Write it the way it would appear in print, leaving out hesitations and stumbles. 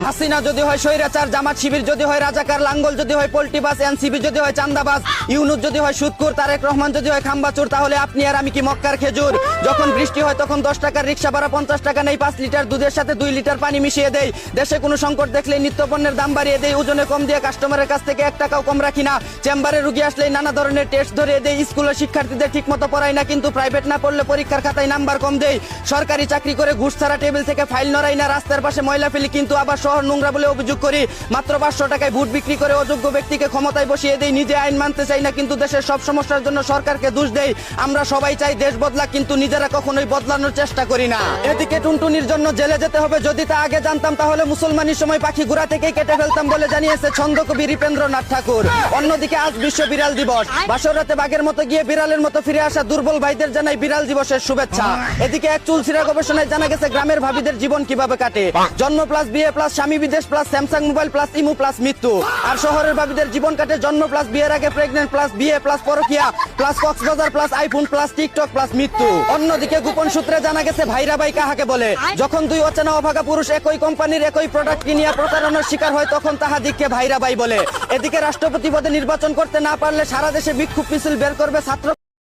হাসিনা যদি হয় স্বৈরাচার, জামাত শিবির যদি হয় রাজাকার, লাঙ্গল যদি হয় পোল্টিবাস, এনসিবি যদি হয় চান্দাবাজ, ইউনুস যদি হয় সুদকুর, তারেক রহমান যদি হয় খাম্বাচুর, তাহলে আপনি আর আমি কি মক্কার খেজুর? যখন বৃষ্টি হয় তখন 10 টাকার রিক্সা ভাড়া 50 টাকা নেই, 5 লিটার দুধের সাথে 2 লিটার পানি মিশিয়ে দেই। দেশে কোনো সংকট দেখলেই নিত্যপণ্যের দাম বাড়িয়ে দেই, ওজনে কম দিয়ে কাস্টমারের কাছ থেকে 1 টাকাও কম রাখি না। চেম্বারে রুগী আসলেই নানা ধরনের টেস্ট ধরিয়ে দেই। স্কুলের শিক্ষার্থীদের ঠিক মতো পড়াই না, কিন্তু প্রাইভেট না পড়লে পরীক্ষার খাতায় নাম্বার কম দেই। সরকারি চাকরি করে ঘুষ ছাড়া টেবিল থেকে ফাইল নড়াই না, রাস্তার পাশে ময়লা ফেলি কিন্তু আবার শহর নোংরা বলে অভিযোগ করি। মাত্র 500 টাকায় ভোট বিক্রি করে অযোগ্য ব্যক্তিকে ক্ষমতায় বসিয়ে দেই। নিজে আইন মানতে চাই না, কিন্তু দেশের সব সমস্যার জন্য সরকারকে দোষ দেই। আমরা সবাই চাই দেশ বদলা, কিন্তু নিজেরা কখনোই বদলানোর চেষ্টা করি না। এদিকে টুনটুনির জন্য জেলে যেতে হবে, যদি তা আগে জানতাম তাহলে মুসলমানের সময় পাখি ঘোড়া থেকেই কেটে ফেলতাম বলে জানিয়েছে ছন্দকবি হৃপেন্দ্রনাথ ঠাকুর। অন্যদিকে আজ বিশ্ব বিড়াল দিবস। বাসর রাতে বাঘের মতো গিয়ে বিড়ালের মতো ফিরে আসা দুর্বল ভাইদের জানাই বিড়াল দিবসের শুভেচ্ছা। এদিকে এক চুলছিরা গবেষণায় জানা গেছে গ্রামের ভাবিদের জীবন কিভাবে কাটে। জন্ম প্লাস বিয়ে প্লাস স্বামী বিদেশ প্লাস স্যামসাং মোবাইল প্লাস ইমু প্লাস মৃত্যু। আর শহরের ভাবিদের জীবন কাটে জন্ম প্লাস বিয়ের আগে প্রেগনেন্ট প্লাস বিয়ে প্লাস পরকিয়া plus Cox's Bazar plus iPhone plus TikTok plus মৃত্যু। অন্যদিকে গোপন সূত্রে জানা গেছে ভাইরা ভাই কাহাকে বলে। যখন দুই অচেনা অভাগা পুরুষ একই কোম্পানির একই প্রোডাক্ট কিনিয়া প্রতারণার শিকার হয় তখন তাহাদিগকে ভাইরা ভাই বলে। এদিকে রাষ্ট্রপতি পদে নির্বাচন করতে না পারলে সারা দেশে বিক্ষোভ মিছিল বের করবে ছাত্র